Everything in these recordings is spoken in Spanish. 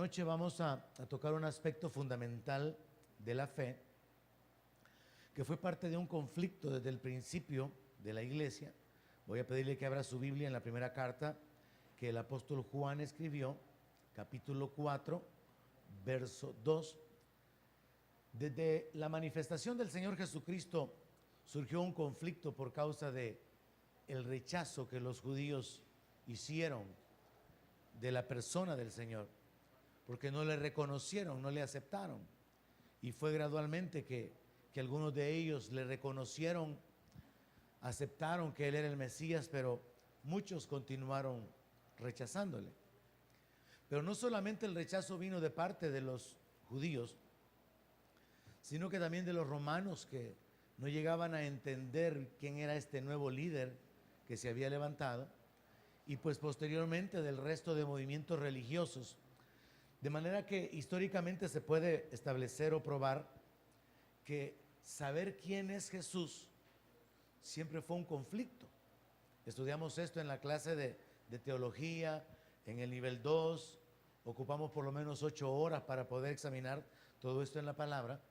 noche vamos a tocar un aspecto fundamental de la fe, que fue parte de un conflicto desde el principio de la iglesia. Voy a pedirle que abra su Biblia en la primera carta que el apóstol Juan escribió, capítulo 4, verso 2. Desde la manifestación del Señor Jesucristo surgió un conflicto por causa de el rechazo que los judíos hicieron de la persona del Señor, porque no le reconocieron, no le aceptaron. Y fue gradualmente que algunos de ellos le reconocieron, aceptaron que Él era el Mesías, pero muchos continuaron rechazándole. Pero no solamente el rechazo vino de parte de los judíos, sino que también de los romanos, que no llegaban a entender quién era este nuevo líder que se había levantado, y pues posteriormente del resto de movimientos religiosos. De manera que históricamente se puede establecer o probar que saber quién es Jesús siempre fue un conflicto. Estudiamos esto en la clase de teología, en el nivel 2, ocupamos por lo menos 8 horas para poder examinar todo esto en la palabra.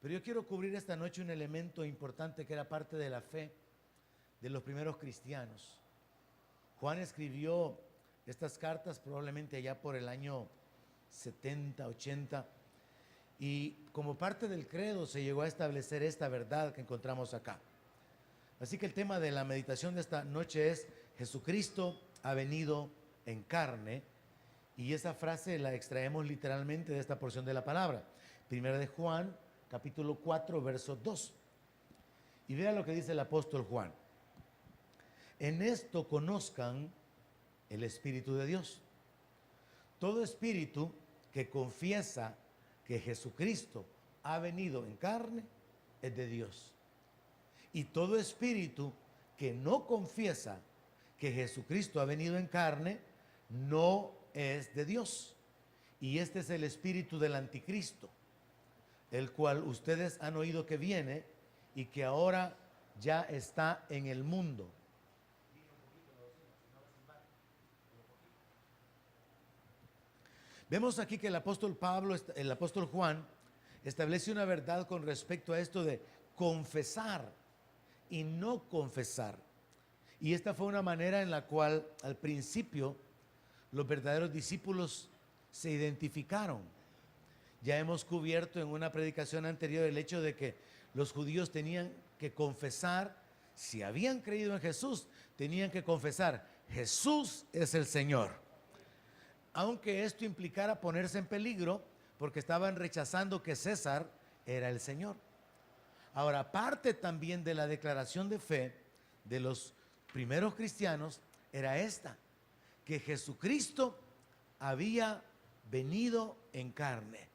Pero yo quiero cubrir esta noche un elemento importante que era parte de la fe de los primeros cristianos. Juan escribió estas cartas probablemente allá por el año 70, 80, y como parte del credo se llegó a establecer esta verdad que encontramos acá. Así que el tema de la meditación de esta noche es: Jesucristo ha venido en carne, y esa frase la extraemos literalmente de esta porción de la palabra, primera de Juan, capítulo 4, verso 2. Y vea lo que dice el apóstol Juan: en esto conozcan el Espíritu de Dios. Todo espíritu que confiesa que Jesucristo ha venido en carne es de Dios. Y todo espíritu que no confiesa que Jesucristo ha venido en carne no es de Dios. Y este es el espíritu del anticristo, el cual ustedes han oído que viene y que ahora ya está en el mundo. Vemos aquí que el apóstol Juan establece una verdad con respecto a esto de confesar y no confesar. Y esta fue una manera en la cual al principio los verdaderos discípulos se identificaron. Ya hemos cubierto en una predicación anterior el hecho de que los judíos tenían que confesar, si habían creído en Jesús, tenían que confesar: Jesús es el Señor. Aunque esto implicara ponerse en peligro, porque estaban rechazando que César era el Señor. Ahora, parte también de la declaración de fe de los primeros cristianos era esta: que Jesucristo había venido en carne.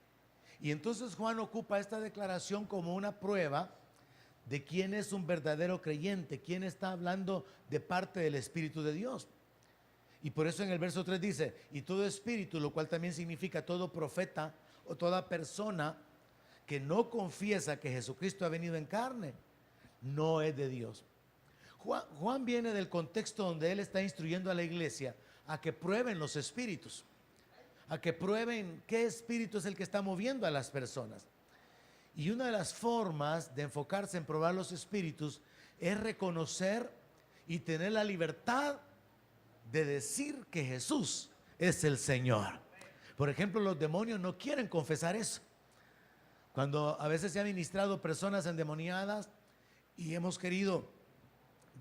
Y entonces Juan ocupa esta declaración como una prueba de quién es un verdadero creyente, quién está hablando de parte del Espíritu de Dios. Y por eso en el verso 3 dice: y todo espíritu, lo cual también significa todo profeta o toda persona que no confiesa que Jesucristo ha venido en carne, no es de Dios. Juan viene del contexto donde él está instruyendo a la iglesia a que prueben los espíritus, a que prueben qué espíritu es el que está moviendo a las personas. Y una de las formas de enfocarse en probar los espíritus es reconocer y tener la libertad de decir que Jesús es el Señor. Por ejemplo, los demonios no quieren confesar eso. Cuando a veces se han ministrado personas endemoniadas y hemos querido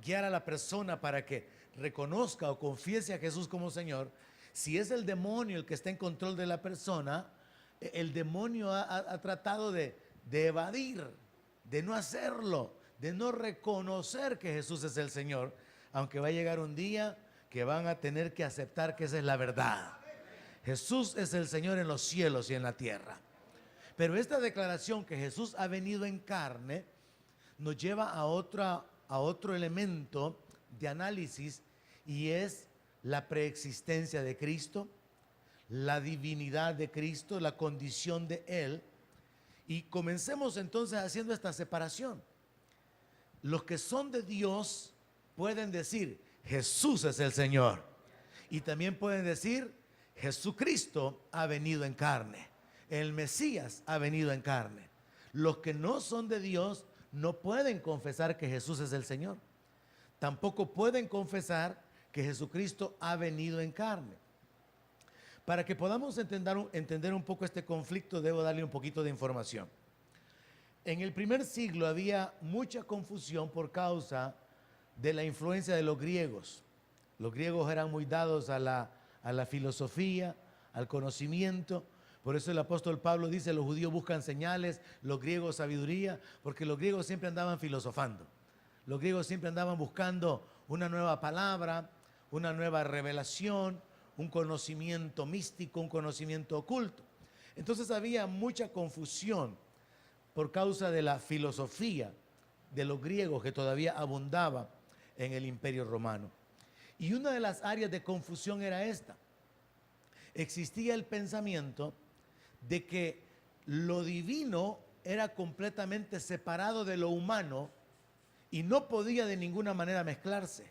guiar a la persona para que reconozca o confiese a Jesús como Señor, si es el demonio el que está en control de la persona, el demonio ha tratado de evadir, de no hacerlo, de no reconocer que Jesús es el Señor, aunque va a llegar un día que van a tener que aceptar que esa es la verdad. Jesús es el Señor en los cielos y en la tierra. Pero esta declaración que Jesús ha venido en carne nos lleva a otro elemento de análisis, y es la preexistencia de Cristo, la divinidad de Cristo, la condición de Él. Y comencemos entonces haciendo esta separación. Los que son de Dios pueden decir: Jesús es el Señor. Y también pueden decir Jesucristo ha venido en carne. El Mesías ha venido en carne. Los que no son de Dios no pueden confesar que Jesús es el Señor. Tampoco pueden confesar que Jesucristo ha venido en carne. Para que podamos entender un poco este conflicto, debo darle un poquito de información. En el primer siglo había mucha confusión por causa de la influencia de los griegos. Los griegos eran muy dados a la filosofía, al conocimiento. Por eso el apóstol Pablo dice, los judíos buscan señales, los griegos sabiduría, porque los griegos siempre andaban filosofando. Los griegos siempre andaban buscando una nueva palabra, una nueva revelación, un conocimiento místico, un conocimiento oculto. Entonces había mucha confusión por causa de la filosofía de los griegos que todavía abundaba en el Imperio Romano. Y una de las áreas de confusión era esta. Existía el pensamiento de que lo divino era completamente separado de lo humano y no podía de ninguna manera mezclarse.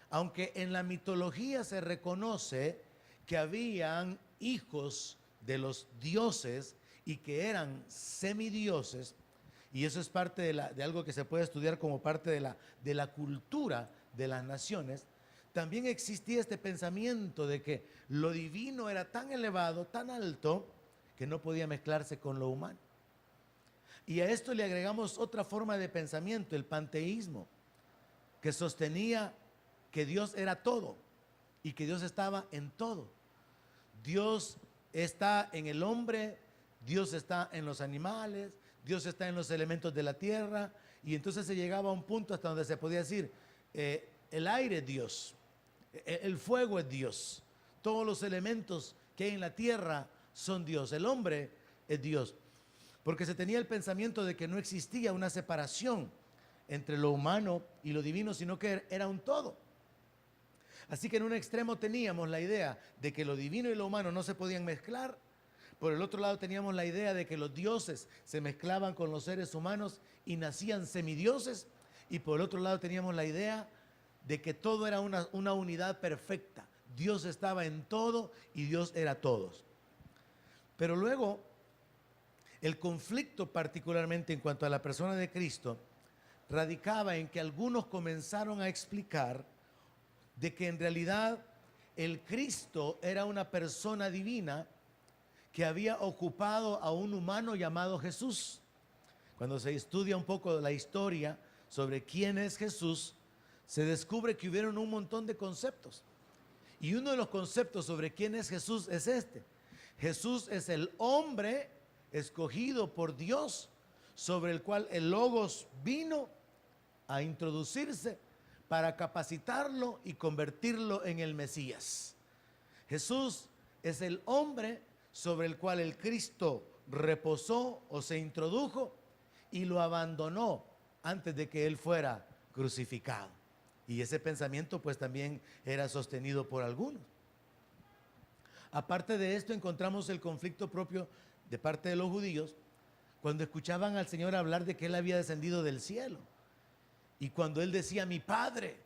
Aunque en la mitología se reconoce que habían hijos de los dioses y que eran semidioses, y eso es parte de algo que se puede estudiar como parte de la cultura de las naciones, también existía este pensamiento de que lo divino era tan elevado, tan alto, que no podía mezclarse con lo humano. Y a esto le agregamos otra forma de pensamiento, el panteísmo, que sostenía que Dios era todo y que Dios estaba en todo. Dios está en el hombre, Dios está en los animales, Dios está en los elementos de la tierra, y entonces se llegaba a un punto hasta donde se podía decir, el aire es Dios, el fuego es Dios, todos los elementos que hay en la tierra son Dios, el hombre es Dios, porque se tenía el pensamiento de que no existía una separación entre lo humano y lo divino, sino que era un todo. Así que en un extremo teníamos la idea de que lo divino y lo humano no se podían mezclar. Por el otro lado teníamos la idea de que los dioses se mezclaban con los seres humanos y nacían semidioses. Y por el otro lado teníamos la idea de que todo era una unidad perfecta. Dios estaba en todo y Dios era todos. Pero luego, el conflicto particularmente en cuanto a la persona de Cristo radicaba en que algunos comenzaron a explicar de que en realidad el Cristo era una persona divina que había ocupado a un humano llamado Jesús. Cuando se estudia un poco la historia sobre quién es Jesús, se descubre que hubieron un montón de conceptos. Y uno de los conceptos sobre quién es Jesús es este. Jesús es el hombre escogido por Dios, sobre el cual el Logos vino a introducirse para capacitarlo y convertirlo en el Mesías. Jesús es el hombre sobre el cual el Cristo reposó o se introdujo y lo abandonó antes de que él fuera crucificado. Y ese pensamiento pues también era sostenido por algunos. Aparte de esto encontramos el conflicto propio de parte de los judíos cuando escuchaban al Señor hablar de que él había descendido del cielo. Y cuando él decía, mi Padre,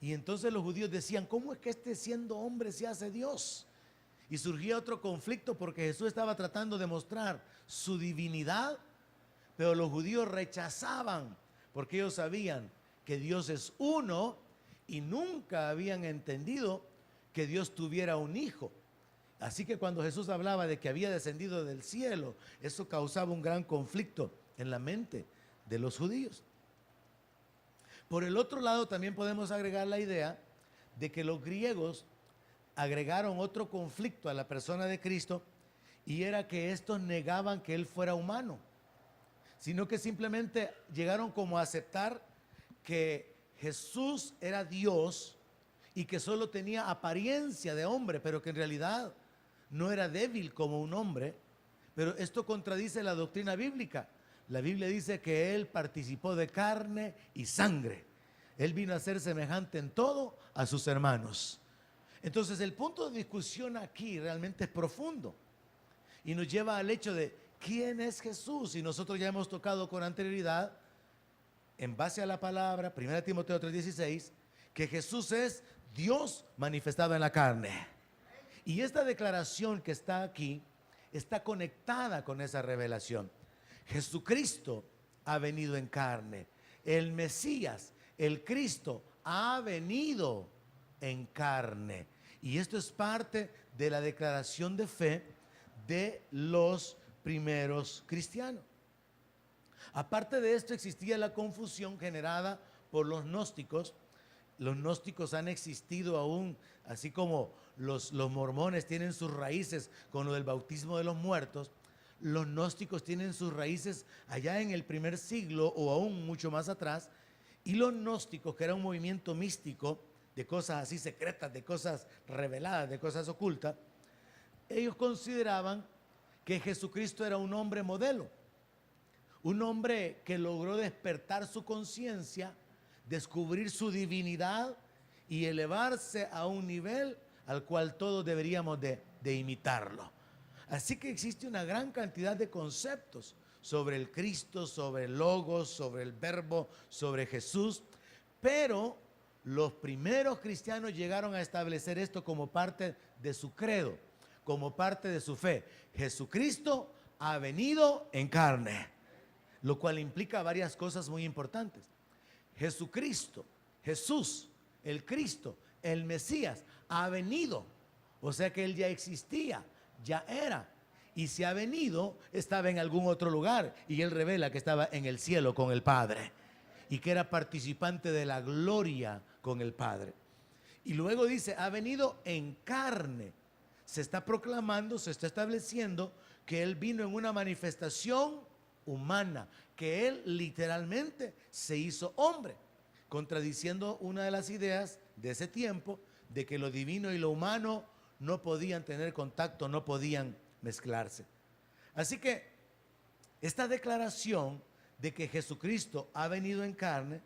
y entonces los judíos decían, ¿cómo es que este siendo hombre se hace Dios? Y surgía otro conflicto porque Jesús estaba tratando de mostrar su divinidad, pero los judíos rechazaban porque ellos sabían que Dios es uno y nunca habían entendido que Dios tuviera un hijo. Así que cuando Jesús hablaba de que había descendido del cielo, eso causaba un gran conflicto en la mente de los judíos. Por el otro lado, también podemos agregar la idea de que los griegos agregaron otro conflicto a la persona de Cristo, y era que estos negaban que él fuera humano, sino que simplemente llegaron como a aceptar que Jesús era Dios y que solo tenía apariencia de hombre, pero que en realidad no era débil como un hombre. Pero esto contradice la doctrina bíblica. La Biblia dice que él participó de carne y sangre. Él vino a ser semejante en todo a sus hermanos. Entonces el punto de discusión aquí realmente es profundo y nos lleva al hecho de quién es Jesús. Y nosotros ya hemos tocado con anterioridad, en base a la palabra, 1 Timoteo 3:16, que Jesús es Dios manifestado en la carne. Y esta declaración que está aquí está conectada con esa revelación. Jesucristo ha venido en carne. El Mesías, el Cristo, ha venido en carne. Y esto es parte de la declaración de fe de los primeros cristianos. Aparte de esto, existía la confusión generada por los gnósticos. Los gnósticos han existido aún, así como los mormones tienen sus raíces con lo del bautismo de los muertos. Los gnósticos tienen sus raíces allá en el primer siglo o aún mucho más atrás. Y los gnósticos, que era un movimiento místico de cosas así secretas, de cosas reveladas, de cosas ocultas, ellos consideraban que Jesucristo era un hombre modelo, un hombre que logró despertar su conciencia, descubrir su divinidad y elevarse a un nivel al cual todos deberíamos de imitarlo. Así que existe una gran cantidad de conceptos sobre el Cristo, sobre el Logos, sobre el Verbo, sobre Jesús, pero los primeros cristianos llegaron a establecer esto como parte de su credo, como parte de su fe. Jesucristo ha venido en carne, lo cual implica varias cosas muy importantes. Jesucristo, Jesús, el Cristo, el Mesías, ha venido, o sea que Él ya existía, ya era. Y si ha venido, estaba en algún otro lugar. Y Él revela que estaba en el cielo con el Padre y que era participante de la gloria con el Padre. Y luego dice, ha venido en carne. Se está proclamando, se está estableciendo que Él vino en una manifestación humana, que Él literalmente se hizo hombre, contradiciendo una de las ideas de ese tiempo de que lo divino y lo humano no podían tener contacto, no podían mezclarse. Así que esta declaración de que Jesucristo ha venido en carne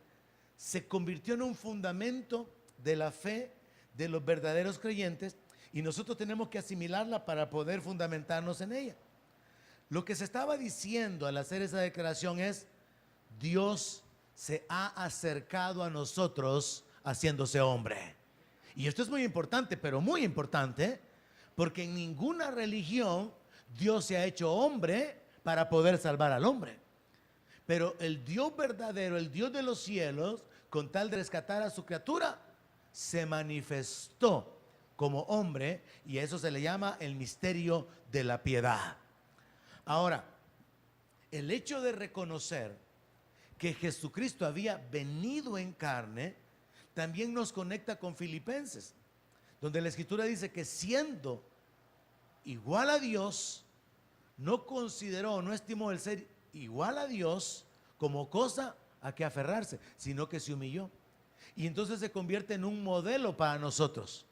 se convirtió en un fundamento de la fe de los verdaderos creyentes y nosotros tenemos que asimilarla para poder fundamentarnos en ella. Lo que se estaba diciendo al hacer esa declaración es: Dios se ha acercado a nosotros haciéndose hombre. Y esto es muy importante, pero muy importante, porque en ninguna religión Dios se ha hecho hombre para poder salvar al hombre. Pero el Dios verdadero, el Dios de los cielos, con tal de rescatar a su criatura, se manifestó como hombre, y a eso se le llama el misterio de la piedad. Ahora, el hecho de reconocer que Jesucristo había venido en carne también nos conecta con Filipenses, donde la Escritura dice que siendo igual a Dios, no consideró, no estimó el ser igual a Dios como cosa a que aferrarse, sino que se humilló. Y entonces se convierte en un modelo para nosotros.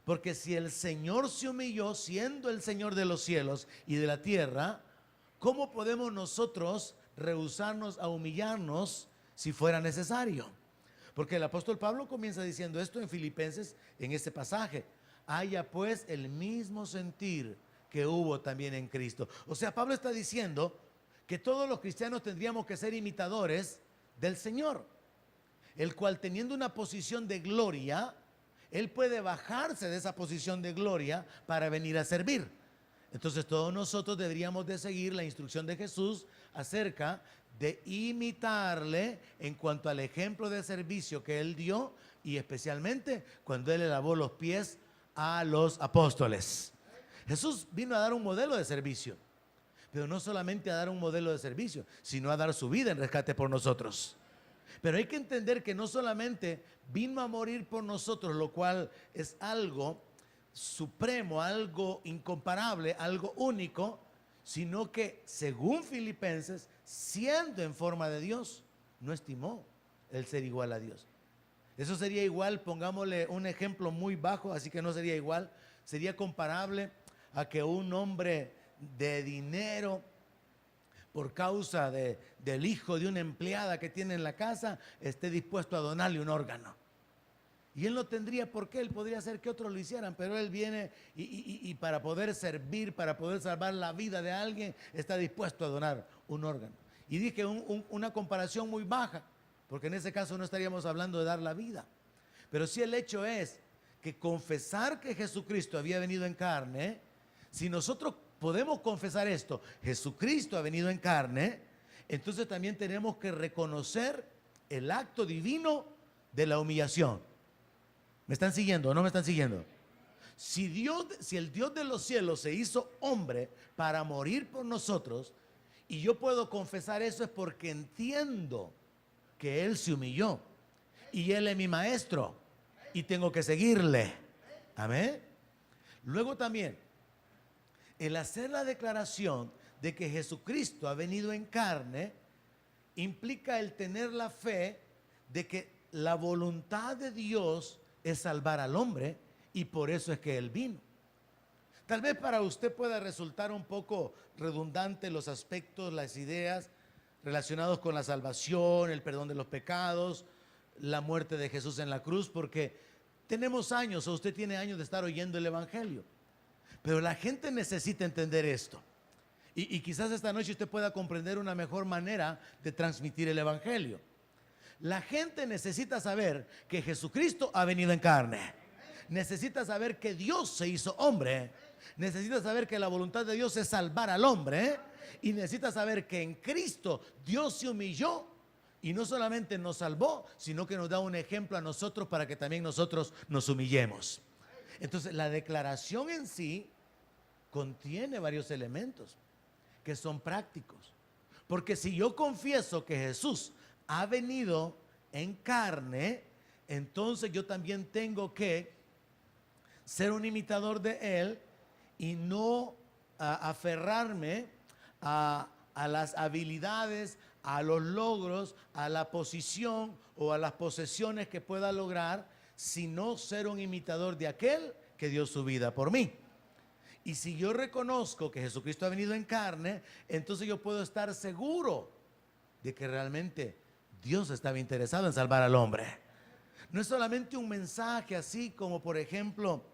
Porque si el Señor se humilló siendo el Señor de los cielos y de la tierra, ¿cómo podemos nosotros rehusarnos a humillarnos si fuera necesario? Porque el apóstol Pablo comienza diciendo esto en Filipenses, en este pasaje: haya pues el mismo sentir que hubo también en Cristo. O sea, Pablo está diciendo que todos los cristianos tendríamos que ser imitadores del Señor, el cual, teniendo una posición de gloria, Él puede bajarse de esa posición de gloria para venir a servir. Entonces todos nosotros deberíamos de seguir la instrucción de Jesús acerca de imitarle en cuanto al ejemplo de servicio que Él dio, y especialmente cuando Él le lavó los pies a los apóstoles. Jesús vino a dar un modelo de servicio, pero no solamente a dar un modelo de servicio, sino a dar su vida en rescate por nosotros. Pero hay que entender que no solamente vino a morir por nosotros, lo cual es algo supremo, algo incomparable, algo único, sino que según Filipenses, siendo en forma de Dios, no estimó el ser igual a Dios. Eso sería igual, pongámosle un ejemplo muy bajo, así que no sería igual, sería comparable a que un hombre de dinero, por causa del hijo de una empleada que tiene en la casa, esté dispuesto a donarle un órgano. Y él no tendría por qué, él podría hacer que otros lo hicieran, pero él viene y para poder servir, para poder salvar la vida de alguien, está dispuesto a donar un órgano. Y dije una comparación muy baja, porque en ese caso no estaríamos hablando de dar la vida. Pero sí, el hecho es que confesar que Jesucristo había venido en carne, si nosotros podemos confesar esto, Jesucristo ha venido en carne, entonces también tenemos que reconocer el acto divino de la humillación. ¿Me están siguiendo o no me están siguiendo? Si el Dios de los cielos se hizo hombre para morir por nosotros, y yo puedo confesar eso, es porque entiendo que Él se humilló y Él es mi maestro y tengo que seguirle. Amén. Luego también, el hacer la declaración de que Jesucristo ha venido en carne implica el tener la fe de que la voluntad de Dios es salvar al hombre, y por eso es que Él vino. Tal vez para usted pueda resultar un poco redundante los aspectos, las ideas relacionados con la salvación, el perdón de los pecados, la muerte de Jesús en la cruz, porque tenemos años, o usted tiene años de estar oyendo el Evangelio. Pero la gente necesita entender esto. Y quizás esta noche usted pueda comprender una mejor manera de transmitir el Evangelio. La gente necesita saber que Jesucristo ha venido en carne. Necesita saber que Dios se hizo hombre. Necesita saber que la voluntad de Dios es salvar al hombre. Y necesita saber que en Cristo Dios se humilló. Y no solamente nos salvó, sino que nos da un ejemplo a nosotros para que también nosotros nos humillemos. Entonces, la declaración en sí contiene varios elementos que son prácticos. Porque si yo confieso que Jesús ha venido en carne, entonces yo también tengo que ser un imitador de Él y no aferrarme a las habilidades, a los logros, a la posición o a las posesiones que pueda lograr, sino ser un imitador de aquel que dio su vida por mí. Y si yo reconozco que Jesucristo ha venido en carne, entonces yo puedo estar seguro de que realmente Dios estaba interesado en salvar al hombre. No es solamente un mensaje así como, por ejemplo,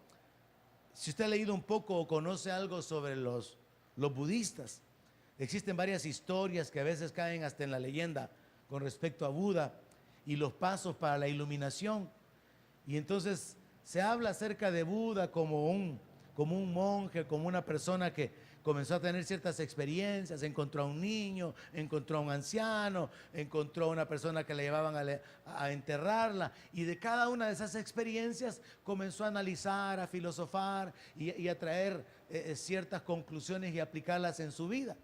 si usted ha leído un poco o conoce algo sobre los budistas, existen varias historias que a veces caen hasta en la leyenda con respecto a Buda y los pasos para la iluminación. Y entonces se habla acerca de Buda como un monje, como una persona que comenzó a tener ciertas experiencias, encontró a un niño, encontró a un anciano, encontró a una persona que le llevaban a enterrarla, y de cada una de esas experiencias comenzó a analizar, a filosofar y a traer ciertas conclusiones y aplicarlas en su vida.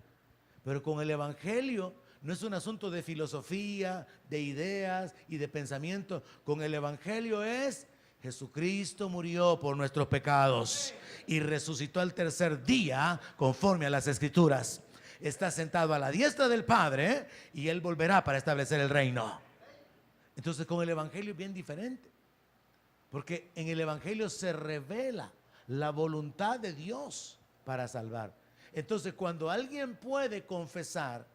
Pero con el Evangelio no es un asunto de filosofía, de ideas y de pensamiento. Con el Evangelio es: Jesucristo murió por nuestros pecados y resucitó al tercer día conforme a las Escrituras. Está sentado a la diestra del Padre y Él volverá para establecer el reino. Entonces con el Evangelio es bien diferente, porque en el Evangelio se revela la voluntad de Dios para salvar. Entonces cuando alguien puede confesar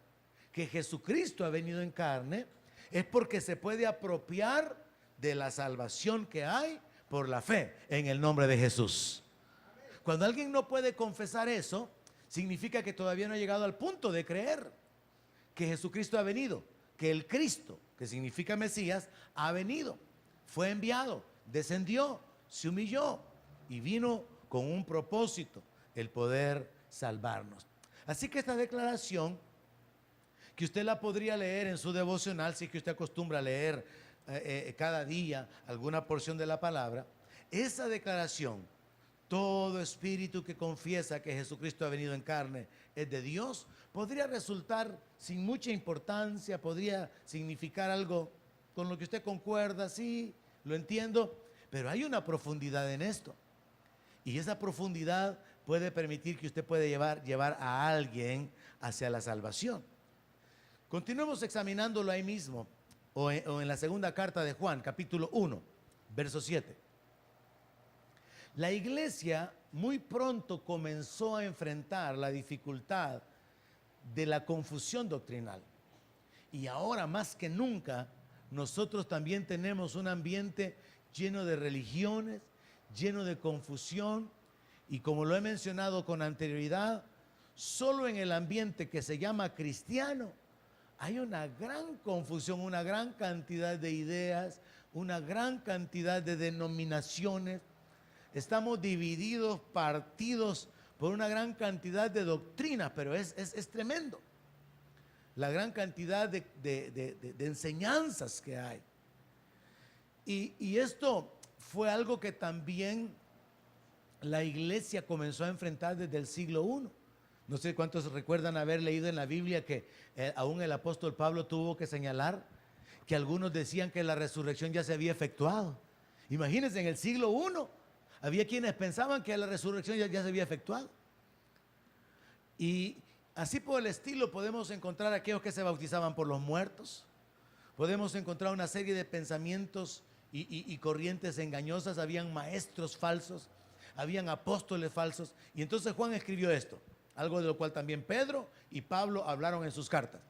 que Jesucristo ha venido en carne, es porque se puede apropiar de la salvación que hay por la fe en el nombre de Jesús. Cuando alguien no puede confesar eso, significa que todavía no ha llegado al punto de creer que Jesucristo ha venido, que el Cristo, que significa Mesías, ha venido, fue enviado, descendió, se humilló y vino con un propósito: el poder salvarnos. Así que esta declaración, que usted la podría leer en su devocional, si es que usted acostumbra a leer cada día alguna porción de la palabra, esa declaración: todo espíritu que confiesa que Jesucristo ha venido en carne es de Dios, podría resultar sin mucha importancia, podría significar algo con lo que usted concuerda, sí, lo entiendo, pero hay una profundidad en esto, y esa profundidad puede permitir que usted pueda llevar a alguien hacia la salvación. Continuemos examinándolo ahí mismo, o en la segunda carta de Juan, capítulo 1, verso 7. La iglesia muy pronto comenzó a enfrentar la dificultad de la confusión doctrinal. Y ahora más que nunca, nosotros también tenemos un ambiente lleno de religiones, lleno de confusión. Y como lo he mencionado con anterioridad, solo en el ambiente que se llama cristiano hay una gran confusión, una gran cantidad de ideas, una gran cantidad de denominaciones, estamos divididos, partidos por una gran cantidad de doctrinas, pero es tremendo la gran cantidad de enseñanzas que hay. Y esto fue algo que también la iglesia comenzó a enfrentar desde el siglo I. No sé cuántos recuerdan haber leído en la Biblia que aún el apóstol Pablo tuvo que señalar que algunos decían que la resurrección ya se había efectuado. Imagínense, en el siglo I había quienes pensaban que la resurrección ya se había efectuado. Y así por el estilo podemos encontrar aquellos que se bautizaban por los muertos. Podemos encontrar una serie de pensamientos y corrientes engañosas. Habían maestros falsos, habían apóstoles falsos. Y entonces Juan escribió esto, algo de lo cual también Pedro y Pablo hablaron en sus cartas.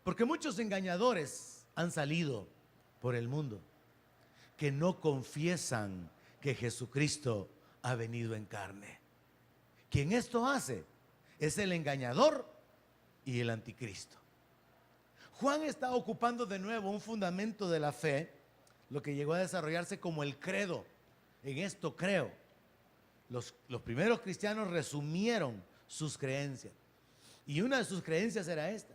Porque muchos engañadores han salido por el mundo que no confiesan que Jesucristo ha venido en carne. Quien esto hace es el engañador y el anticristo. Juan está ocupando de nuevo un fundamento de la fe, lo que llegó a desarrollarse como el credo. En esto creo. Los primeros cristianos resumieron sus creencias. Y una de sus creencias era esta: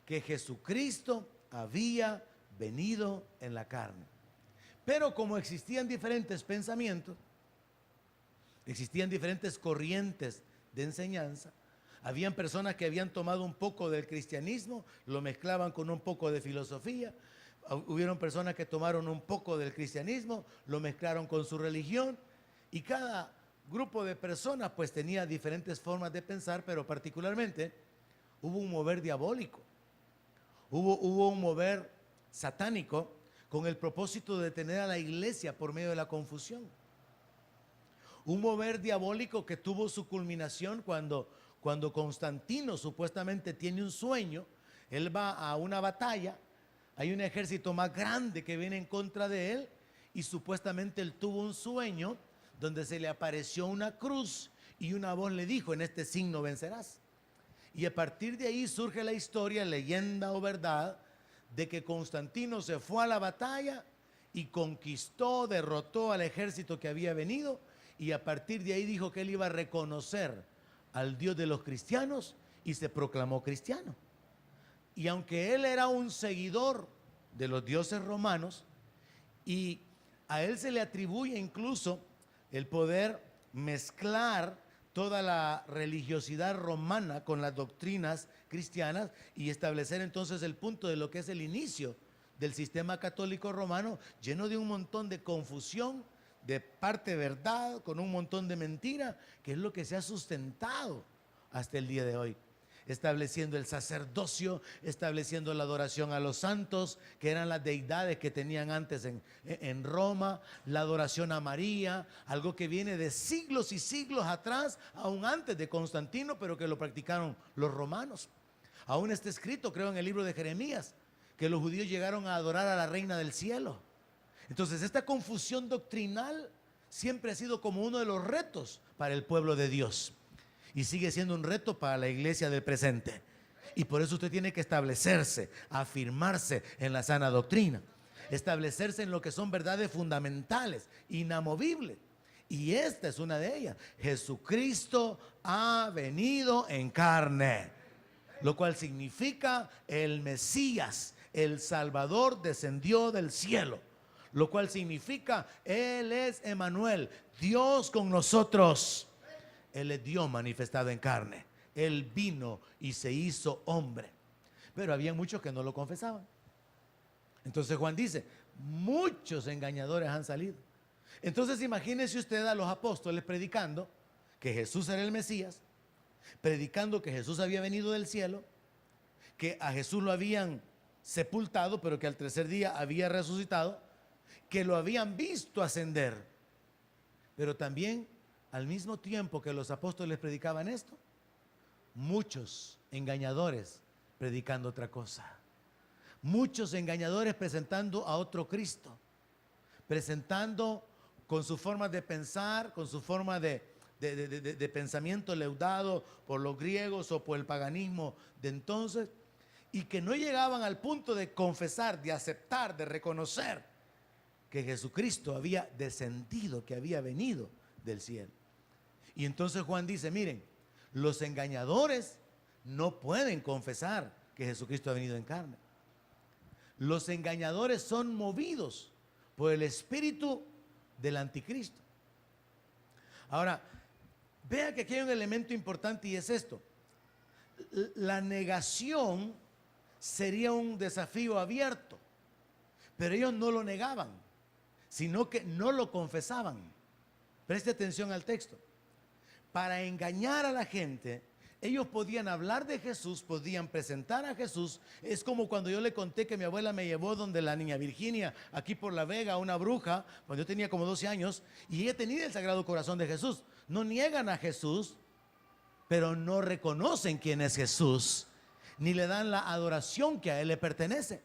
que Jesucristo había venido en la carne. Pero como existían diferentes pensamientos, existían diferentes corrientes de enseñanza, habían personas que habían tomado un poco del cristianismo, lo mezclaban con un poco de filosofía. Hubieron personas que tomaron un poco del cristianismo, lo mezclaron con su religión, y cada grupo de personas pues tenía diferentes formas de pensar, pero particularmente hubo un mover diabólico, hubo un mover satánico con el propósito de tener a la iglesia por medio de la confusión. Un mover diabólico que tuvo su culminación cuando Constantino supuestamente tiene un sueño. Él va a una batalla, hay un ejército más grande que viene en contra de él, y supuestamente él tuvo un sueño donde se le apareció una cruz y una voz le dijo: en este signo vencerás. Y a partir de ahí surge la historia, leyenda o verdad, de que Constantino se fue a la batalla y conquistó, derrotó al ejército que había venido, y a partir de ahí dijo que él iba a reconocer al Dios de los cristianos y se proclamó cristiano. Y aunque él era un seguidor de los dioses romanos, y a él se le atribuye incluso el poder mezclar toda la religiosidad romana con las doctrinas cristianas y establecer entonces el punto de lo que es el inicio del sistema católico romano, lleno de un montón de confusión, de parte verdad, con un montón de mentira, que es lo que se ha sustentado hasta el día de hoy, estableciendo el sacerdocio, estableciendo la adoración a los santos, que eran las deidades que tenían antes en Roma, la adoración a María, algo que viene de siglos y siglos atrás, aún antes de Constantino, pero que lo practicaron los romanos. Aún está escrito, creo, en el libro de Jeremías, que los judíos llegaron a adorar a la reina del cielo. Entonces, esta confusión doctrinal siempre ha sido como uno de los retos para el pueblo de Dios, y sigue siendo un reto para la iglesia del presente. Y por eso usted tiene que establecerse, afirmarse en la sana doctrina, establecerse en lo que son verdades fundamentales, inamovibles. Y esta es una de ellas: Jesucristo ha venido en carne, lo cual significa el Mesías, el Salvador, descendió del cielo. Lo cual significa Él es Emmanuel, Dios con nosotros. Él es Dios manifestado en carne. Él vino y se hizo hombre. Pero había muchos que no lo confesaban. Entonces Juan dice: muchos engañadores han salido. Entonces imagínese usted a los apóstoles predicando que Jesús era el Mesías, predicando que Jesús había venido del cielo, que a Jesús lo habían sepultado, pero que al tercer día había resucitado, que lo habían visto ascender. Pero también, al mismo tiempo que los apóstoles predicaban esto, muchos engañadores predicando otra cosa. Muchos engañadores presentando a otro Cristo, presentando con su forma de pensar, con su forma de pensamiento leudado por los griegos o por el paganismo de entonces, y que no llegaban al punto de confesar, de aceptar, de reconocer que Jesucristo había descendido, que había venido del cielo. Y entonces Juan dice, miren, los engañadores no pueden confesar que Jesucristo ha venido en carne. Los engañadores son movidos por el espíritu del anticristo. Ahora, vea que aquí hay un elemento importante y es esto. La negación sería un desafío abierto, pero ellos no lo negaban, sino que no lo confesaban. Preste atención al texto. Para engañar a la gente, ellos podían hablar de Jesús, podían presentar a Jesús. Es como cuando yo le conté que mi abuela me llevó donde la niña Virginia, aquí por La Vega, una bruja, cuando yo tenía como 12 años, y ella tenía el Sagrado Corazón de Jesús. No niegan a Jesús, pero no reconocen quién es Jesús, ni le dan la adoración que a Él le pertenece.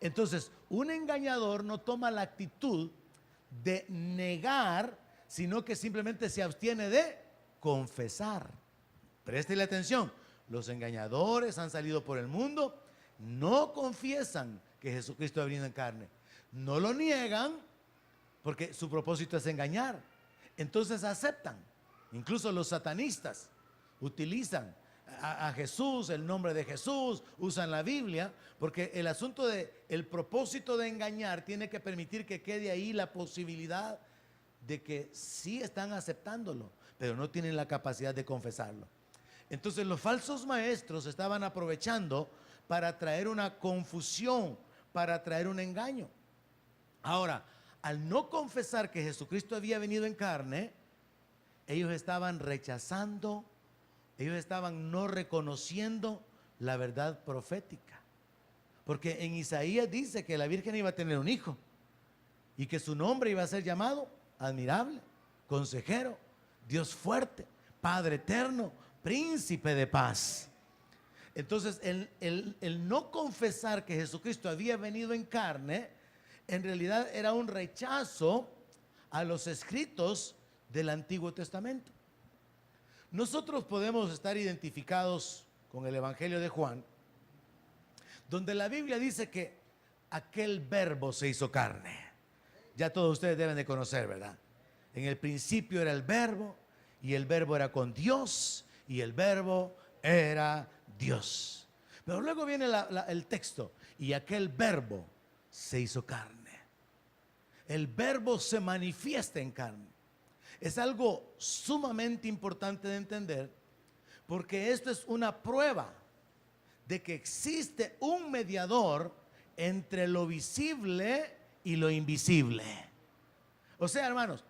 Entonces, un engañador no toma la actitud de negar, sino que simplemente se abstiene de confesar. Préstele atención, los engañadores han salido por el mundo, no confiesan que Jesucristo ha venido en carne, no lo niegan porque su propósito es engañar. Entonces aceptan. Incluso los satanistas utilizan a Jesús, el nombre de Jesús, usan la Biblia, porque el asunto el propósito de engañar tiene que permitir que quede ahí la posibilidad de que sí están aceptándolo, pero no tienen la capacidad de confesarlo. Entonces los falsos maestros estaban aprovechando para traer una confusión, para traer un engaño. Ahora, al no confesar que Jesucristo había venido en carne, ellos estaban rechazando, ellos estaban no reconociendo la verdad profética. Porque en Isaías dice que la Virgen iba a tener un hijo y que su nombre iba a ser llamado Admirable, Consejero, Dios Fuerte, Padre Eterno, Príncipe de Paz. Entonces el no confesar que Jesucristo había venido en carne, en realidad era un rechazo a los escritos del Antiguo Testamento. Nosotros podemos estar identificados con el Evangelio de Juan, donde la Biblia dice que aquel verbo se hizo carne. Ya todos ustedes deben de conocer, ¿verdad? En el principio era el verbo, y el verbo era con Dios, y el verbo era Dios. Pero luego viene el texto, y aquel verbo se hizo carne. El verbo se manifiesta en carne. Es algo sumamente importante de entender, porque esto es una prueba de que existe un mediador entre lo visible y lo invisible. O sea, hermanos,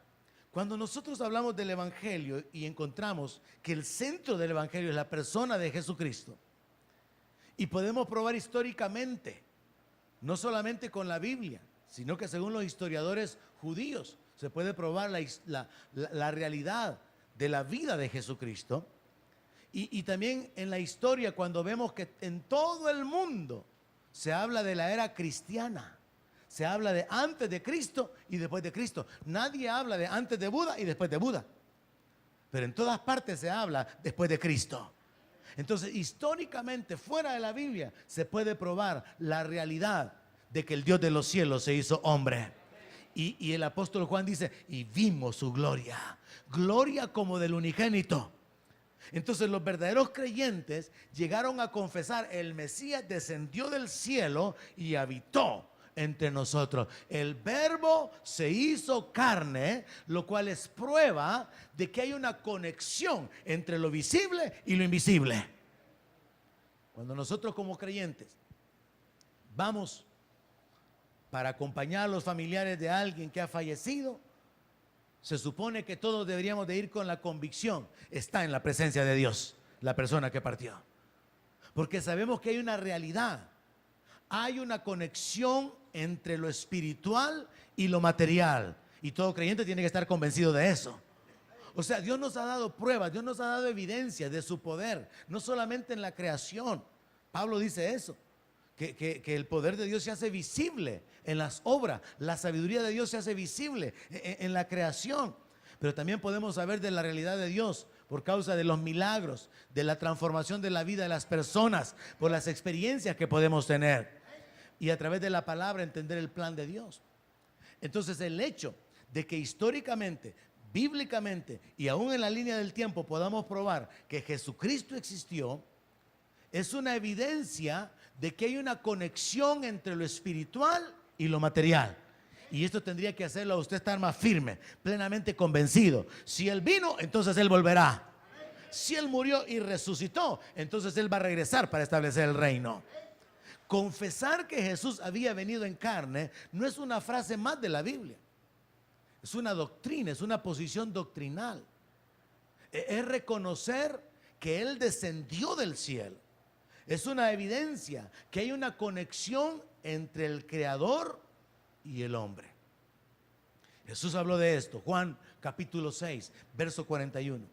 cuando nosotros hablamos del Evangelio y encontramos que el centro del Evangelio es la persona de Jesucristo, y podemos probar históricamente, no solamente con la Biblia, sino que según los historiadores judíos, se puede probar la realidad de la vida de Jesucristo. Y también en la historia, cuando vemos que en todo el mundo se habla de la era cristiana, se habla de antes de Cristo y después de Cristo. Nadie habla de antes de Buda y después de Buda, pero en todas partes se habla después de Cristo. Entonces, históricamente, fuera de la Biblia, se puede probar la realidad de que el Dios de los cielos se hizo hombre. Y el apóstol Juan dice, y vimos su gloria, gloria como del unigénito. Entonces los verdaderos creyentes llegaron a confesar, el Mesías descendió del cielo y habitó entre nosotros. El verbo se hizo carne, lo cual es prueba de que hay una conexión entre lo visible y lo invisible. Cuando nosotros como creyentes vamos para acompañar a los familiares de alguien que ha fallecido, se supone que todos deberíamos de ir con la convicción, está en la presencia de Dios la persona que partió, porque sabemos que hay una realidad, hay una conexión entre lo espiritual y lo material, y todo creyente tiene que estar convencido de eso. O sea, Dios nos ha dado pruebas, Dios nos ha dado evidencia de su poder, no solamente en la creación. Pablo dice eso, que el poder de Dios se hace visible en las obras, la sabiduría de Dios se hace visible en la creación. Pero también podemos saber de la realidad de Dios por causa de los milagros, de la transformación de la vida de las personas, por las experiencias que podemos tener, y a través de la palabra entender el plan de Dios. Entonces el hecho de que históricamente, bíblicamente y aún en la línea del tiempo podamos probar que Jesucristo existió, es una evidencia de que hay una conexión entre lo espiritual y lo material. Y esto tendría que hacerlo a usted estar más firme, plenamente convencido. Si Él vino, entonces Él volverá. Si Él murió y resucitó, entonces Él va a regresar para establecer el reino. Confesar que Jesús había venido en carne no es una frase más de la Biblia. Es una doctrina, es una posición doctrinal. Es reconocer que Él descendió del cielo. Es una evidencia que hay una conexión entre el Creador y el hombre. Jesús habló de esto, Juan capítulo 6, verso 41.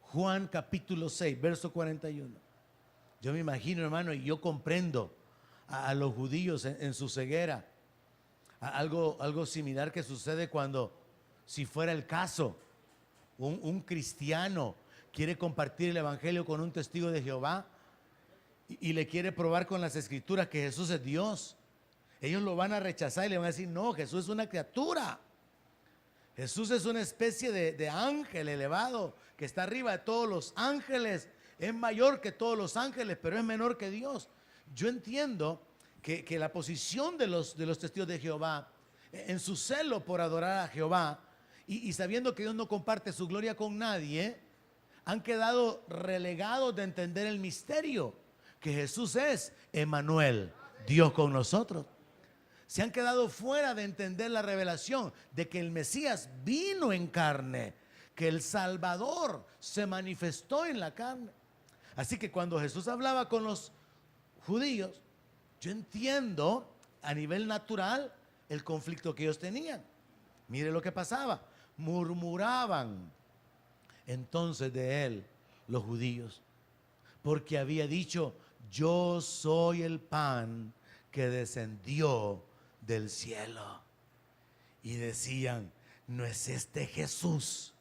Juan capítulo 6, verso 41. Yo me imagino, hermano, y yo comprendo a los judíos en su ceguera. Algo similar que sucede cuando, si fuera el caso, un cristiano quiere compartir el evangelio con un testigo de Jehová y le quiere probar con las escrituras que Jesús es Dios. Ellos lo van a rechazar y le van a decir: no, Jesús es una criatura. Jesús es una especie de ángel elevado que está arriba de todos los ángeles. Es mayor que todos los ángeles, pero es menor que Dios. Yo entiendo que la posición de los testigos de Jehová, en su celo por adorar a Jehová y sabiendo que Dios no comparte su gloria con nadie, han quedado relegados de entender el misterio que Jesús es Emmanuel, Dios con nosotros. Se han quedado fuera de entender la revelación de que el Mesías vino en carne, que el Salvador se manifestó en la carne. Así que cuando Jesús hablaba con los judíos, yo entiendo a nivel natural el conflicto que ellos tenían. Mire lo que pasaba: murmuraban entonces de él los judíos, porque había dicho: yo soy el pan que descendió del cielo. Y decían: ¿no es este Jesús,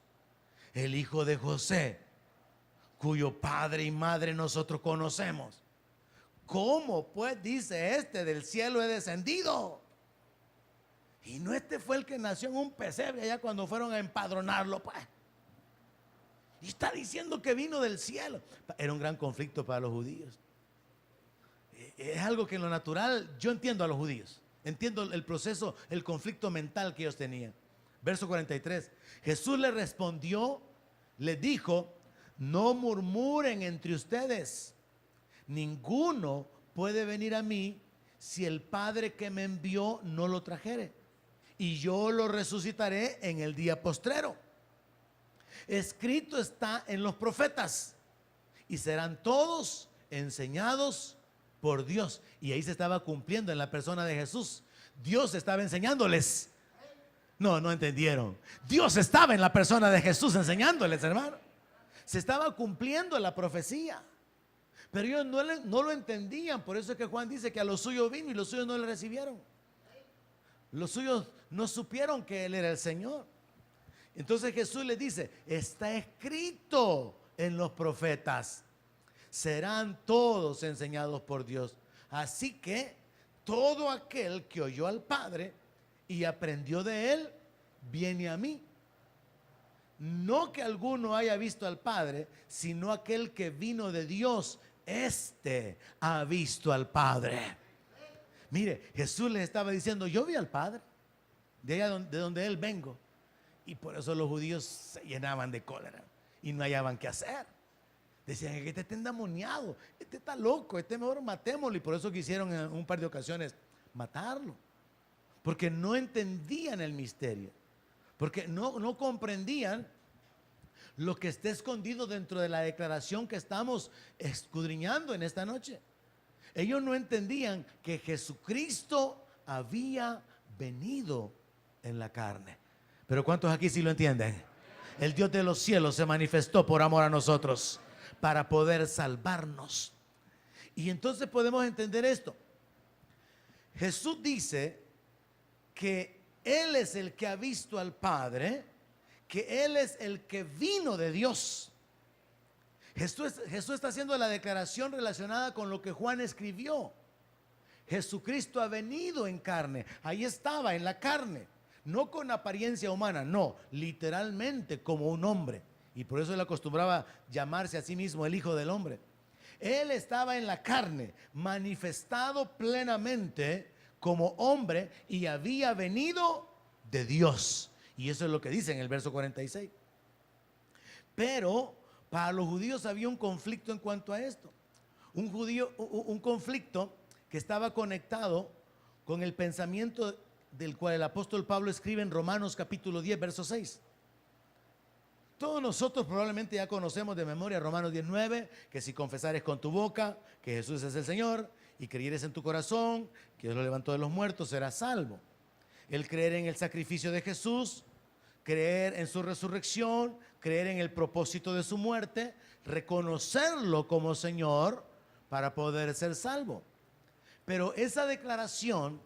el hijo de José, cuyo padre y madre nosotros conocemos? ¿Cómo pues dice este: del cielo he descendido? Y no este fue el que nació en un pesebre allá cuando fueron a empadronarlo, pues. Y está diciendo que vino del cielo. Era un gran conflicto para los judíos. Es algo que en lo natural yo entiendo a los judíos. Entiendo el proceso, el conflicto mental que ellos tenían. Verso 43. Jesús le respondió, le dijo: no murmuren entre ustedes. Ninguno puede venir a mí si el Padre que me envió no lo trajere, y yo lo resucitaré en el día postrero. Escrito está en los profetas, y serán todos enseñados por Dios. Y ahí se estaba cumpliendo en la persona de Jesús. Dios estaba enseñándoles. No entendieron. Dios estaba en la persona de Jesús enseñándoles, hermano. Se estaba cumpliendo la profecía. Pero ellos no lo entendían. Por eso es que Juan dice que a los suyos vino y los suyos no le recibieron. Los suyos no supieron que Él era el Señor. Entonces Jesús les dice: está escrito en los profetas, serán todos enseñados por Dios. Así que todo aquel que oyó al Padre y aprendió de Él, viene a mí. No que alguno haya visto al Padre, sino aquel que vino de Dios, este ha visto al Padre. Mire, Jesús les estaba diciendo: yo vi al Padre, de allá de donde Él vengo. Y por eso los judíos se llenaban de cólera y no hallaban qué hacer. Decían: este está endemoniado, este está loco, este mejor matémoslo. Y por eso quisieron en un par de ocasiones matarlo, porque no entendían el misterio, porque no comprendían lo que está escondido dentro de la declaración que estamos escudriñando en esta noche. Ellos no entendían que Jesucristo había venido en la carne. Pero ¿cuántos aquí sí lo entienden? El Dios de los cielos se manifestó por amor a nosotros, para poder salvarnos. Y entonces podemos entender esto. Jesús dice que Él es el que ha visto al Padre, que Él es el que vino de Dios. Jesús está haciendo la declaración relacionada con lo que Juan escribió. Jesucristo ha venido en carne. Ahí estaba, en la carne. No con apariencia humana, no, literalmente como un hombre. Y por eso él acostumbraba llamarse a sí mismo el Hijo del Hombre. Él estaba en la carne, manifestado plenamente como hombre, y había venido de Dios. Y eso es lo que dice en el verso 46. Pero para los judíos había un conflicto en cuanto a esto. Un conflicto que estaba conectado con el pensamiento del cual el apóstol Pablo escribe en Romanos capítulo 10, verso 6. Todos nosotros probablemente ya conocemos de memoria Romanos 19, que si confesares con tu boca que Jesús es el Señor y creyeres en tu corazón que Dios lo levantó de los muertos, serás salvo. El creer en el sacrificio de Jesús, creer en su resurrección, creer en el propósito de su muerte, reconocerlo como Señor para poder ser salvo. Pero esa declaración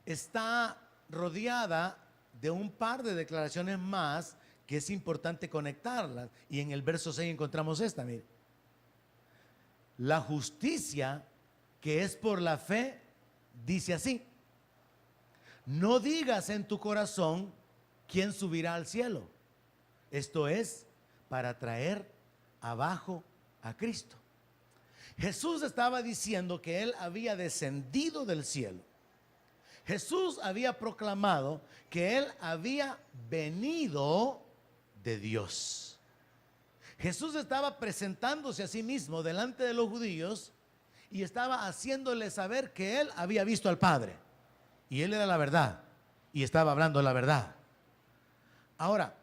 está rodeada de un par de declaraciones más que es importante conectarlas. Y en el verso 6 encontramos esta, mire. La justicia que es por la fe dice así: no digas en tu corazón quién subirá al cielo. Esto es para traer abajo a Cristo. Jesús estaba diciendo que él había descendido del cielo. Jesús había proclamado que él había venido de Dios. Jesús estaba presentándose a sí mismo delante de los judíos y estaba haciéndole saber que él había visto al Padre. Y él era la verdad y estaba hablando la verdad. Ahora,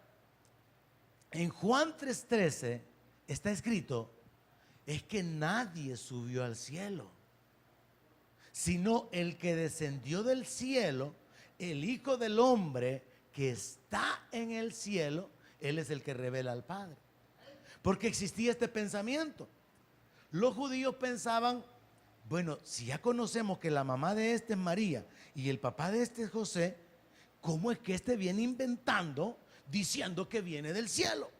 en Juan 3:13 está escrito, es que nadie subió al cielo, sino el que descendió del cielo, el Hijo del Hombre que está en el cielo. Él es el que revela al Padre. Porque existía este pensamiento. Los judíos pensaban, bueno, si ya conocemos que la mamá de este es María y el papá de este es José, ¿cómo es que este viene inventando diciendo que viene del cielo?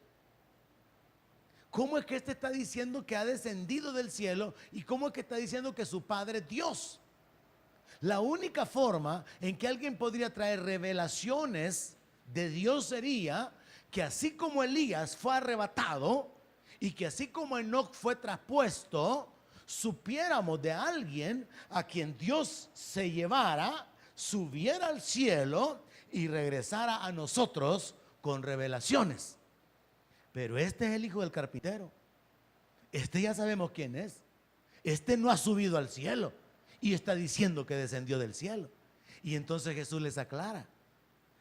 ¿Cómo es que este está diciendo que ha descendido del cielo? ¿Y cómo es que está diciendo que su padre es Dios? La única forma en que alguien podría traer revelaciones de Dios sería que así como Elías fue arrebatado y que así como Enoc fue traspuesto, supiéramos de alguien a quien Dios se llevara, subiera al cielo y regresara a nosotros con revelaciones. Pero este es el hijo del carpintero. Este ya sabemos quién es. Este no ha subido al cielo y está diciendo que descendió del cielo. Y entonces Jesús les aclara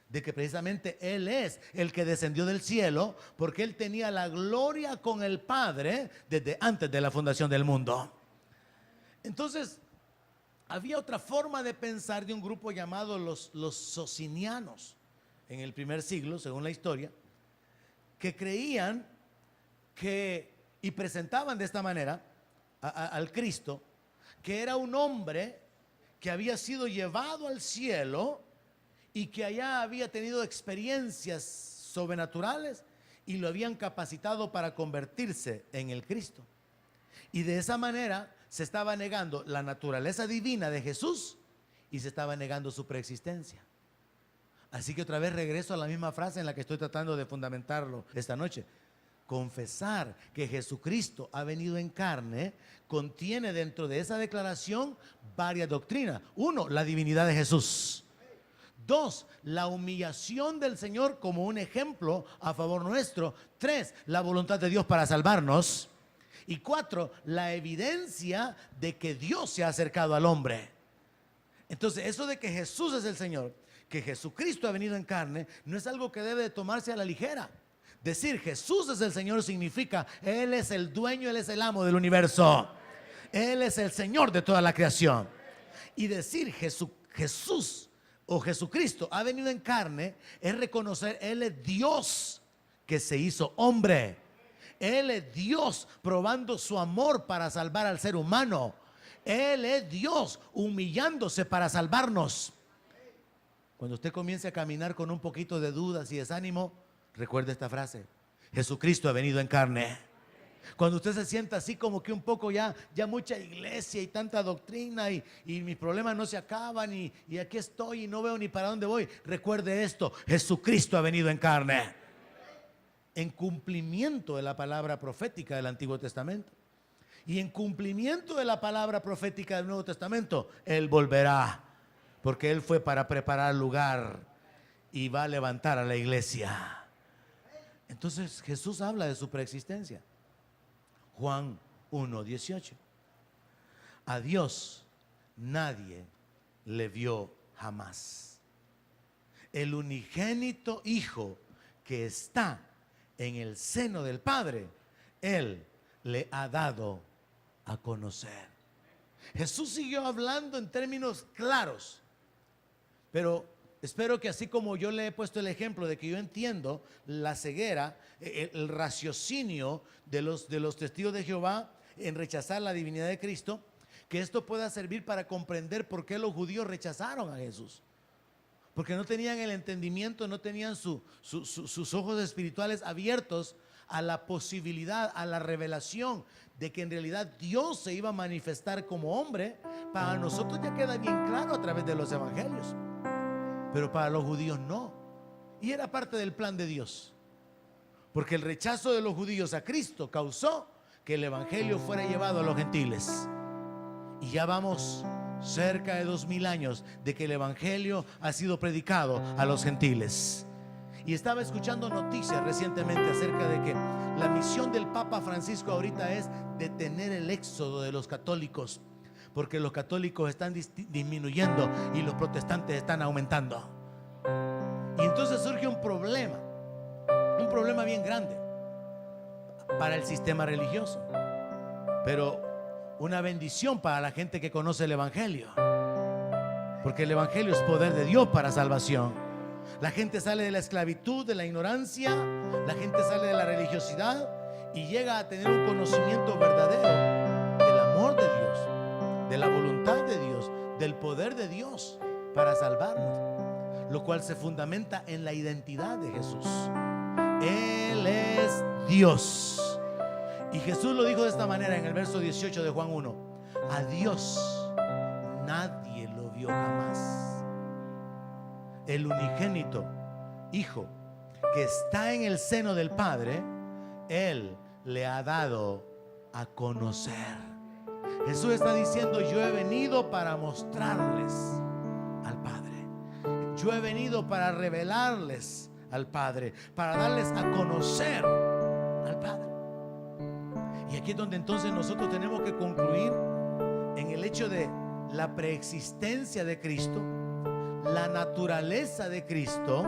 de que precisamente Él es el que descendió del cielo, porque Él tenía la gloria con el Padre desde antes de la fundación del mundo. Entonces, había otra forma de pensar de un grupo llamado los socinianos en el primer siglo, según la historia, que creían que, y presentaban de esta manera al Cristo, que era un hombre que había sido llevado al cielo y que allá había tenido experiencias sobrenaturales y lo habían capacitado para convertirse en el Cristo. Y de esa manera se estaba negando la naturaleza divina de Jesús y se estaba negando su preexistencia. Así que otra vez regreso a la misma frase en la que estoy tratando de fundamentarlo esta noche. Confesar que Jesucristo ha venido en carne contiene dentro de esa declaración varias doctrinas. Uno, la divinidad de Jesús. Dos, la humillación del Señor como un ejemplo a favor nuestro. Tres, la voluntad de Dios para salvarnos. Y cuatro, la evidencia de que Dios se ha acercado al hombre. Entonces, eso de que Jesús es el Señor, que Jesucristo ha venido en carne, no es algo que debe de tomarse a la ligera. Decir Jesús es el Señor significa Él es el dueño, Él es el amo del universo. Él es el Señor de toda la creación. Y decir Jesús o Jesucristo ha venido en carne es reconocer Él es Dios que se hizo hombre. Él es Dios probando su amor para salvar al ser humano. Él es Dios humillándose para salvarnos. Cuando usted comience a caminar con un poquito de dudas y desánimo, recuerde esta frase: Jesucristo ha venido en carne. Cuando usted se sienta así como que un poco ya mucha iglesia y tanta doctrina y mis problemas no se acaban y aquí estoy y no veo ni para dónde voy. Recuerde esto: Jesucristo ha venido en carne, en cumplimiento de la palabra profética del Antiguo Testamento. Y en cumplimiento de la palabra profética del Nuevo Testamento, Él volverá, porque Él fue para preparar lugar y va a levantar a la iglesia. Entonces Jesús habla de su preexistencia. Juan 1:18. A Dios nadie le vio jamás. El unigénito Hijo que está en el seno del Padre, Él le ha dado a conocer. Jesús siguió hablando en términos claros, pero espero que así como yo le he puesto el ejemplo de que yo entiendo la ceguera, el raciocinio de los testigos de Jehová en rechazar la divinidad de Cristo, que esto pueda servir para comprender por qué los judíos rechazaron a Jesús. Porque no tenían el entendimiento, no tenían sus ojos espirituales abiertos a la posibilidad, a la revelación de que en realidad Dios se iba a manifestar como hombre. Para nosotros ya queda bien claro a través de los evangelios, pero para los judíos no. Y era parte del plan de Dios, porque el rechazo de los judíos a Cristo causó que el evangelio fuera llevado a los gentiles. Y ya vamos cerca de 2000 años de que el evangelio ha sido predicado a los gentiles. Y estaba escuchando noticias recientemente acerca de que la misión del Papa Francisco ahorita es detener el éxodo de los católicos, porque los católicos están disminuyendo y los protestantes están aumentando. Y entonces surge un problema bien grande para el sistema religioso, pero una bendición para la gente que conoce el evangelio, porque el evangelio es poder de Dios para salvación. La gente sale de la esclavitud, de la ignorancia, la gente sale de la religiosidad y llega a tener un conocimiento verdadero del amor de Dios, de la voluntad de Dios, del poder de Dios para salvarnos, lo cual se fundamenta en la identidad de Jesús. Él es Dios. Y Jesús lo dijo de esta manera en el verso 18 de Juan 1: a Dios nadie lo vio jamás. El unigénito Hijo que está en el seno del Padre, Él le ha dado a conocer. Jesús está diciendo: yo he venido para mostrarles al Padre. Yo he venido para revelarles al Padre, para darles a conocer al Padre. Y aquí es donde entonces nosotros tenemos que concluir en el hecho de la preexistencia de Cristo, la naturaleza de Cristo,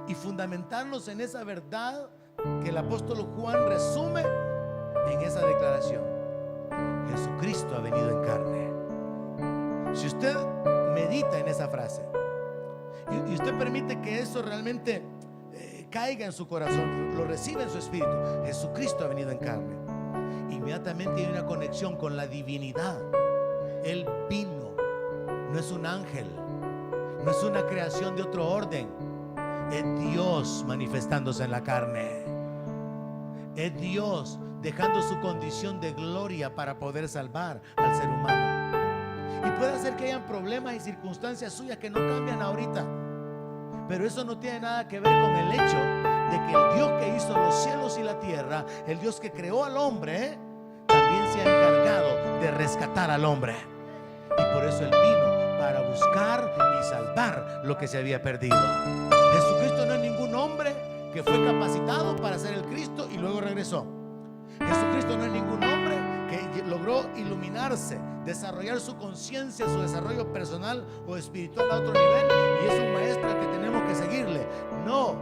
y fundamentarnos en esa verdad que el apóstol Juan resume en esa declaración: Jesucristo ha venido en carne. Si usted medita en esa frase y usted permite que eso realmente caiga en su corazón, lo recibe en su espíritu: Jesucristo ha venido en carne, inmediatamente hay una conexión con la divinidad. Él vino, no es un ángel, no es una creación de otro orden, es Dios manifestándose en la carne, es Dios dejando su condición de gloria para poder salvar al ser humano. Y puede ser que hayan problemas y circunstancias suyas que no cambian ahorita, pero eso no tiene nada que ver con el hecho de que el Dios que hizo los cielos y la tierra, el Dios que creó al hombre, también se ha encargado de rescatar al hombre. Y por eso Él vino para buscar y salvar lo que se había perdido. Jesucristo no es ningún hombre que fue capacitado para ser el Cristo y luego regresó. Jesucristo no es ningún hombre que logró iluminarse, desarrollar su conciencia, su desarrollo personal o espiritual a otro nivel y es un maestro al que tenemos que seguirle. No,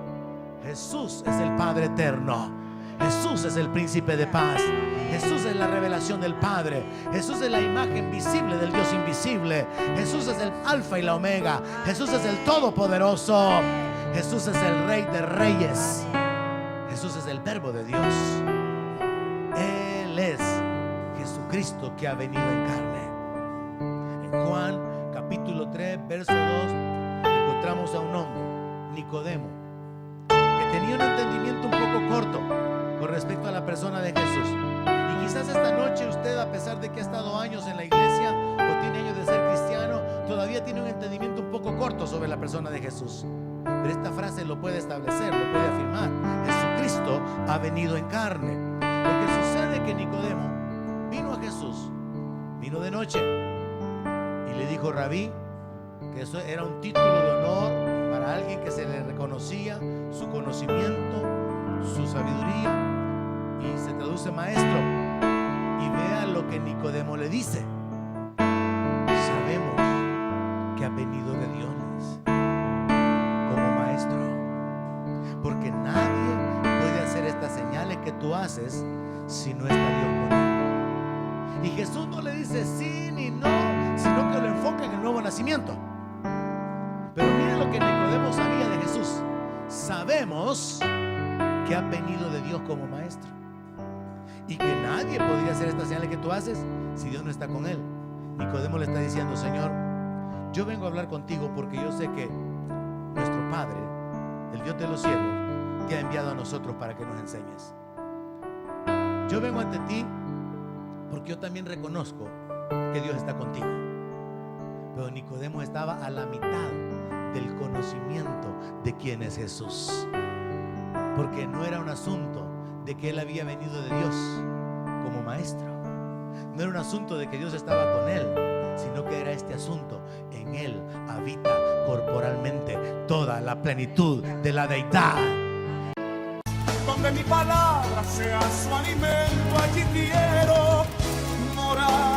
Jesús es el Padre eterno. Jesús es el príncipe de paz. Jesús es la revelación del Padre. Jesús es la imagen visible del Dios invisible. Jesús es el alfa y la omega. Jesús es el todopoderoso. Jesús es el Rey de reyes. Jesús es el verbo de Dios. Él es Jesucristo que ha venido en carne. En Juan capítulo 3 verso 2 encontramos a un hombre, Nicodemo, que tenía un entendimiento un poco corto con respecto a la persona de Jesús. Y quizás esta noche usted, a pesar de que ha estado años en la iglesia o tiene años de ser cristiano, todavía tiene un entendimiento un poco corto sobre la persona de Jesús. Pero esta frase lo puede establecer, lo puede afirmar: Jesucristo ha venido en carne. Porque sucede que Nicodemo vino a Jesús, vino de noche y le dijo: Rabí, que eso era un título de honor para alguien que se le reconocía su conocimiento, su sabiduría, y se traduce maestro. Y vea lo que Nicodemo le dice: sabemos que ha venido de Dios como maestro, porque nadie puede hacer estas señales que tú haces si no está Dios con él. Y Jesús no le dice sí ni no, sino que lo enfoca en el nuevo nacimiento. Pero miren lo que Nicodemo sabía de Jesús: sabemos que ha venido de Dios como maestro, y que nadie podría hacer estas señales que tú haces si Dios no está con él. Nicodemo le está diciendo: Señor, yo vengo a hablar contigo porque yo sé que nuestro Padre, el Dios de los cielos, te ha enviado a nosotros para que nos enseñes. Yo vengo ante ti porque yo también reconozco que Dios está contigo. Pero Nicodemo estaba a la mitad del conocimiento de quién es Jesús, porque no era un asunto de que él había venido de Dios como maestro, no era un asunto de que Dios estaba con él, sino que era este asunto: en él habita corporalmente toda la plenitud de la deidad. Donde mi palabra sea su alimento, allí quiero morar.